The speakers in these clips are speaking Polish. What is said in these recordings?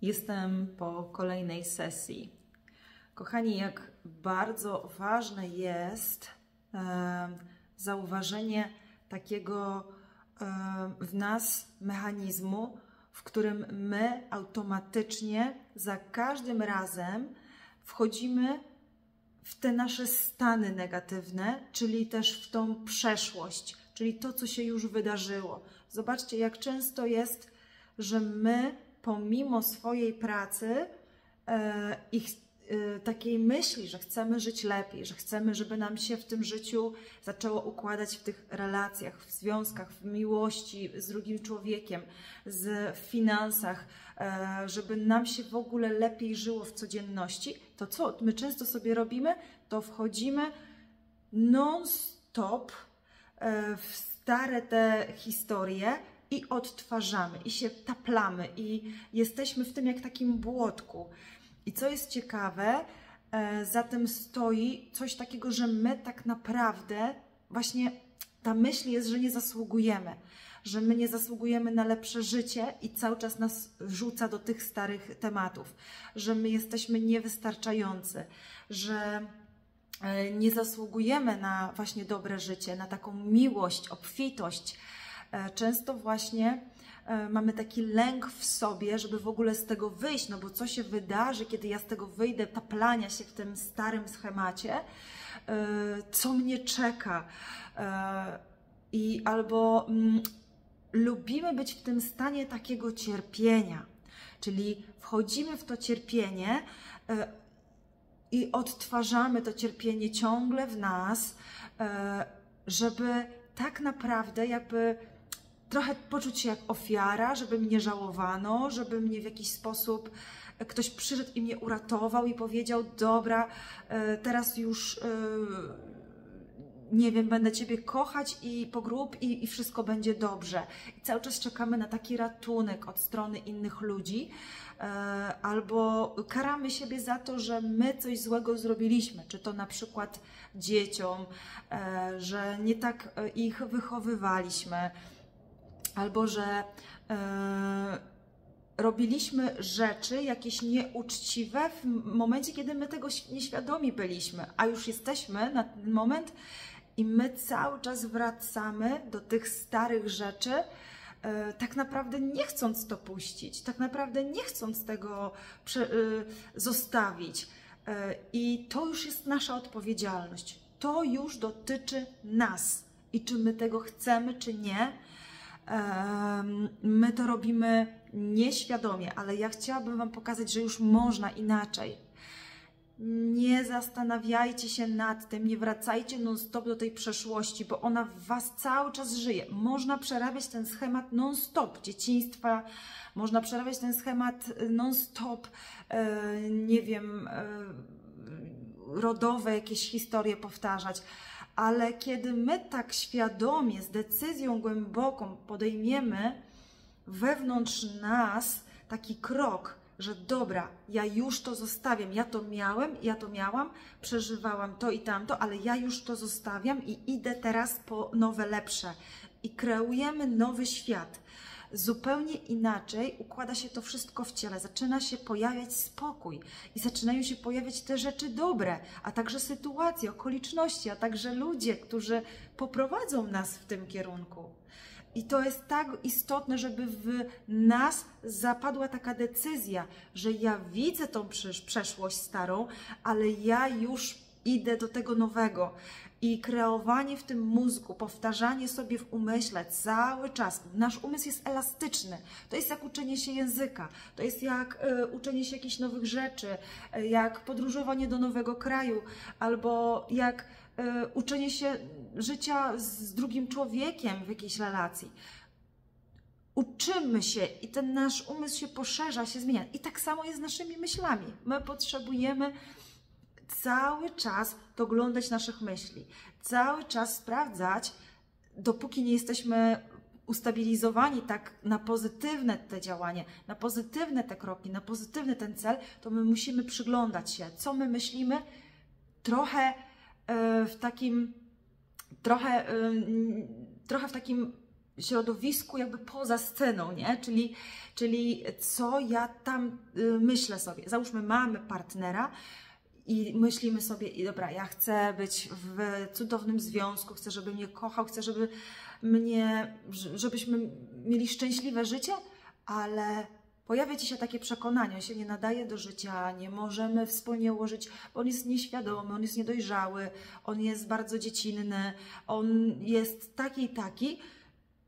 Jestem po kolejnej sesji. Kochani, jak bardzo ważne jest zauważenie takiego w nas mechanizmu, w którym my automatycznie za każdym razem wchodzimy w te nasze stany negatywne, czyli też w tą przeszłość, czyli to, co się już wydarzyło. Zobaczcie, jak często jest, że my pomimo swojej pracy takiej myśli, że chcemy żyć lepiej, że chcemy, żeby nam się w tym życiu zaczęło układać w tych relacjach, w związkach, w miłości z drugim człowiekiem, w finansach, żeby nam się w ogóle lepiej żyło w codzienności, to co my często sobie robimy? To wchodzimy non-stop w stare te historie i odtwarzamy, i się taplamy, i jesteśmy w tym jak takim błotku. I co jest ciekawe, za tym stoi coś takiego, że my tak naprawdę, właśnie ta myśl jest, że nie zasługujemy, że my nie zasługujemy na lepsze życie i cały czas nas rzuca do tych starych tematów, że my jesteśmy niewystarczający, że nie zasługujemy na właśnie dobre życie, na taką miłość, obfitość. Często właśnie mamy taki lęk w sobie, żeby w ogóle z tego wyjść, no bo co się wydarzy, kiedy ja z tego wyjdę, taplania się w tym starym schemacie, co mnie czeka. Albo lubimy być w tym stanie takiego cierpienia, czyli wchodzimy w to cierpienie i odtwarzamy to cierpienie ciągle w nas, żeby tak naprawdę jakby trochę poczuć się jak ofiara, żeby mnie żałowano, żeby mnie w jakiś sposób ktoś przyszedł i mnie uratował i powiedział: dobra, teraz już nie wiem, będę Ciebie kochać i pogrób i wszystko będzie dobrze. I cały czas czekamy na taki ratunek od strony innych ludzi, albo karamy siebie za to, że my coś złego zrobiliśmy, czy to na przykład dzieciom, że nie tak ich wychowywaliśmy, albo że robiliśmy rzeczy jakieś nieuczciwe w momencie, kiedy my tego nieświadomi byliśmy, a już jesteśmy na ten moment i my cały czas wracamy do tych starych rzeczy, tak naprawdę nie chcąc to puścić, tak naprawdę nie chcąc tego zostawić. I to już jest nasza odpowiedzialność. To już dotyczy nas. I czy my tego chcemy, czy nie, my to robimy nieświadomie, ale ja chciałabym Wam pokazać, że już można inaczej. Nie zastanawiajcie się nad tym, nie wracajcie non-stop do tej przeszłości, bo ona w Was cały czas żyje. Można przerabiać ten schemat non-stop dzieciństwa, można przerabiać ten schemat non-stop, nie wiem, rodowe jakieś historie powtarzać. Ale kiedy my tak świadomie, z decyzją głęboką podejmiemy wewnątrz nas taki krok, że dobra, ja już to zostawiam, ja to miałem, ja to miałam, przeżywałam to i tamto, ale ja już to zostawiam i idę teraz po nowe, lepsze. I kreujemy nowy świat. Zupełnie inaczej układa się to wszystko w ciele. Zaczyna się pojawiać spokój i zaczynają się pojawiać te rzeczy dobre, a także sytuacje, okoliczności, a także ludzie, którzy poprowadzą nas w tym kierunku. I to jest tak istotne, żeby w nas zapadła taka decyzja, że ja widzę tą przeszłość starą, ale ja już idę do tego nowego. I kreowanie w tym mózgu, powtarzanie sobie w umyśle cały czas. Nasz umysł jest elastyczny. To jest jak uczenie się języka, to jest jak uczenie się jakichś nowych rzeczy, jak podróżowanie do nowego kraju, albo jak uczenie się życia z drugim człowiekiem w jakiejś relacji. Uczymy się i ten nasz umysł się poszerza, się zmienia. I tak samo jest z naszymi myślami. My potrzebujemy cały czas doglądać naszych myśli, cały czas sprawdzać, dopóki nie jesteśmy ustabilizowani tak na pozytywne te działanie, na pozytywne te kroki, na pozytywny ten cel, to my musimy przyglądać się, co my myślimy, trochę w takim środowisku jakby poza sceną, nie? Czyli co ja tam myślę sobie. Załóżmy, mamy partnera i myślimy sobie, dobra, ja chcę być w cudownym związku, chcę, żeby mnie kochał, chcę, żebyśmy mieli szczęśliwe życie, ale pojawia Ci się takie przekonanie, on się nie nadaje do życia, nie możemy wspólnie ułożyć, bo on jest nieświadomy, on jest niedojrzały, on jest bardzo dziecinny, on jest taki i taki.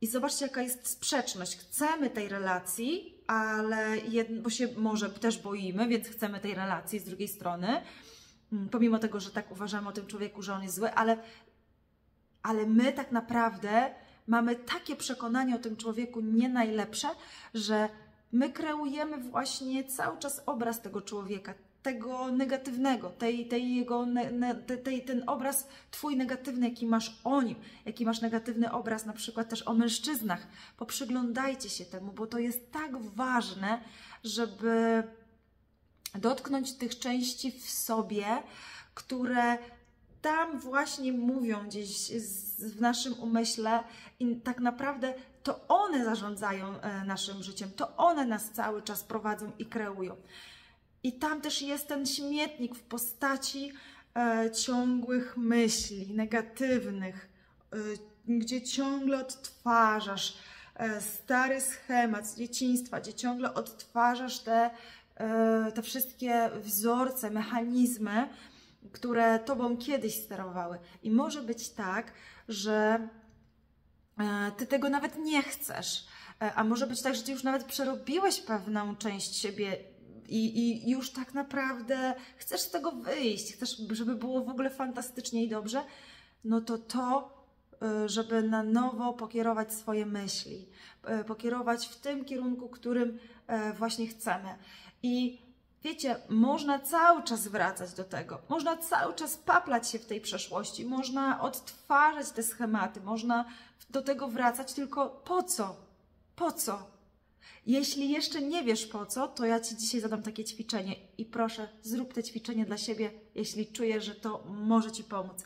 I zobaczcie, jaka jest sprzeczność. Chcemy tej relacji, ale bo się może też boimy, więc chcemy tej relacji z drugiej strony, pomimo tego, że tak uważamy o tym człowieku, że on jest zły, ale my tak naprawdę mamy takie przekonanie o tym człowieku nie najlepsze, że my kreujemy właśnie cały czas obraz tego człowieka, tego negatywnego, ten obraz Twój negatywny, jaki masz o nim, jaki masz negatywny obraz na przykład też o mężczyznach. Poprzyglądajcie się temu, bo to jest tak ważne, żeby dotknąć tych części w sobie, które tam właśnie mówią gdzieś w naszym umyśle i tak naprawdę to one zarządzają naszym życiem, to one nas cały czas prowadzą i kreują. I tam też jest ten śmietnik w postaci ciągłych myśli, negatywnych, gdzie ciągle odtwarzasz stary schemat z dzieciństwa, gdzie ciągle odtwarzasz te wszystkie wzorce, mechanizmy, które Tobą kiedyś sterowały. I może być tak, że Ty tego nawet nie chcesz, a może być tak, że Ty już nawet przerobiłeś pewną część siebie i już tak naprawdę chcesz z tego wyjść, chcesz, żeby było w ogóle fantastycznie i dobrze, no to, żeby na nowo pokierować swoje myśli, pokierować w tym kierunku, którym właśnie chcemy. I wiecie, można cały czas wracać do tego, można cały czas paplać się w tej przeszłości, można odtwarzać te schematy, można do tego wracać, tylko po co? Po co? Jeśli jeszcze nie wiesz po co, to ja Ci dzisiaj zadam takie ćwiczenie i proszę, zrób te ćwiczenie dla siebie, jeśli czujesz, że to może Ci pomóc.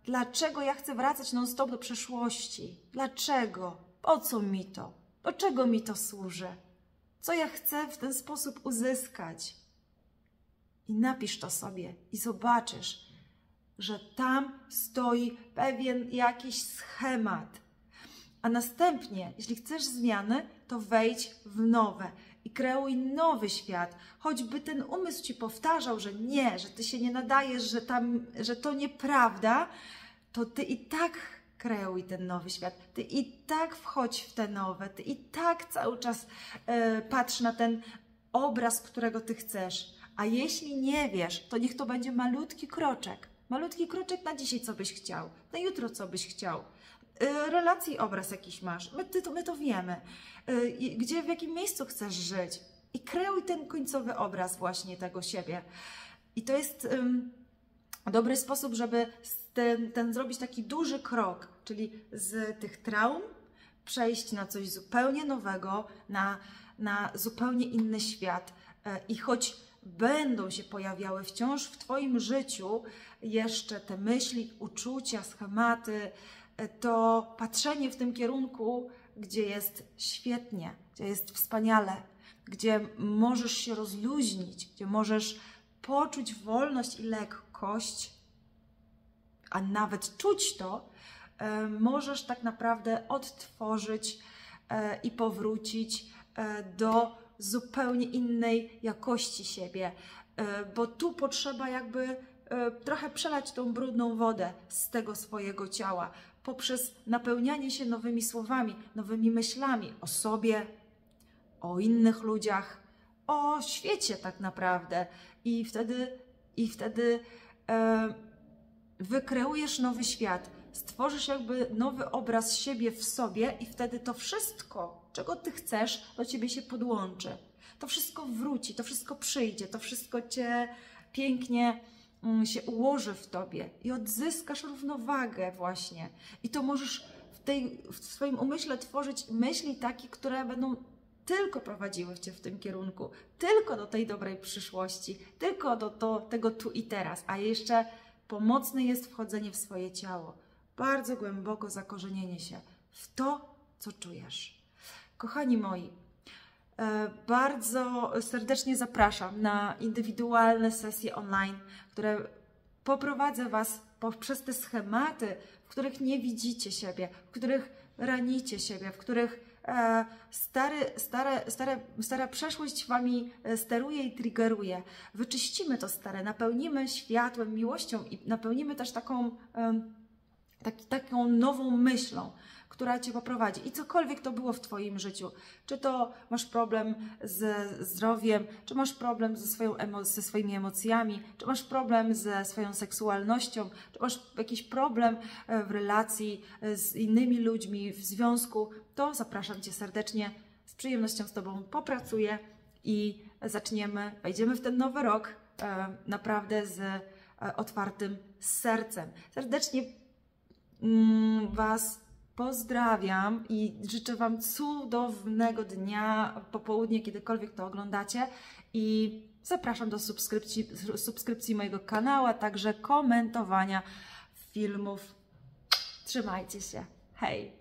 Dlaczego ja chcę wracać non-stop do przeszłości? Dlaczego? Po co mi to? Do czego mi to służy? Co ja chcę w ten sposób uzyskać? I napisz to sobie i zobaczysz, że tam stoi pewien jakiś schemat. A następnie, jeśli chcesz zmiany, to wejdź w nowe i kreuj nowy świat. Choćby ten umysł Ci powtarzał, że nie, że Ty się nie nadajesz, że to nieprawda, to Ty i tak kreuj ten nowy świat. Ty i tak wchodź w te nowe. Ty i tak cały czas patrz na ten obraz, którego Ty chcesz. A jeśli nie wiesz, to niech to będzie malutki kroczek. Malutki kroczek na dzisiaj, co byś chciał. Na jutro, co byś chciał. Relacji obraz jakiś masz. My to wiemy. W jakim miejscu chcesz żyć. I kreuj ten końcowy obraz właśnie tego siebie. I to jest dobry sposób, żeby zrobić taki duży krok, czyli z tych traum przejść na coś zupełnie nowego, na zupełnie inny świat. I choć będą się pojawiały wciąż w Twoim życiu jeszcze te myśli, uczucia, schematy, to patrzenie w tym kierunku, gdzie jest świetnie, gdzie jest wspaniale, gdzie możesz się rozluźnić, gdzie możesz poczuć wolność i lekkość, a nawet czuć to, możesz tak naprawdę odtworzyć i powrócić do zupełnie innej jakości siebie, bo tu potrzeba jakby trochę przelać tą brudną wodę z tego swojego ciała poprzez napełnianie się nowymi słowami, nowymi myślami o sobie, o innych ludziach, o świecie tak naprawdę. I wtedy wykreujesz nowy świat, stworzysz jakby nowy obraz siebie w sobie i wtedy to wszystko, czego Ty chcesz, do Ciebie się podłączy. To wszystko wróci, to wszystko przyjdzie, to wszystko Cię pięknie się ułoży w Tobie i odzyskasz równowagę właśnie. I to możesz w swoim umyśle tworzyć myśli takie, które będą tylko prowadziły Cię w tym kierunku, tylko do tej dobrej przyszłości, tylko do tego tu i teraz, a jeszcze pomocne jest wchodzenie w swoje ciało, bardzo głęboko zakorzenienie się w to, co czujesz. Kochani moi, bardzo serdecznie zapraszam na indywidualne sesje online, które poprowadzę Was poprzez te schematy, w których nie widzicie siebie, w których ranicie siebie, w których stara przeszłość Wami steruje i triggeruje. Wyczyścimy to stare, napełnimy światłem, miłością i napełnimy też taką nową myślą, która Cię poprowadzi. I cokolwiek to było w Twoim życiu, czy to masz problem ze zdrowiem, czy masz problem ze swoimi emocjami, czy masz problem ze swoją seksualnością, czy masz jakiś problem w relacji z innymi ludźmi, w związku, to zapraszam Cię serdecznie, z przyjemnością z Tobą popracuję i wejdziemy w ten nowy rok naprawdę z otwartym sercem. Serdecznie Was pozdrawiam i życzę Wam cudownego dnia, popołudnie, kiedykolwiek to oglądacie, i zapraszam do subskrypcji mojego kanału, a także komentowania filmów. Trzymajcie się. Hej!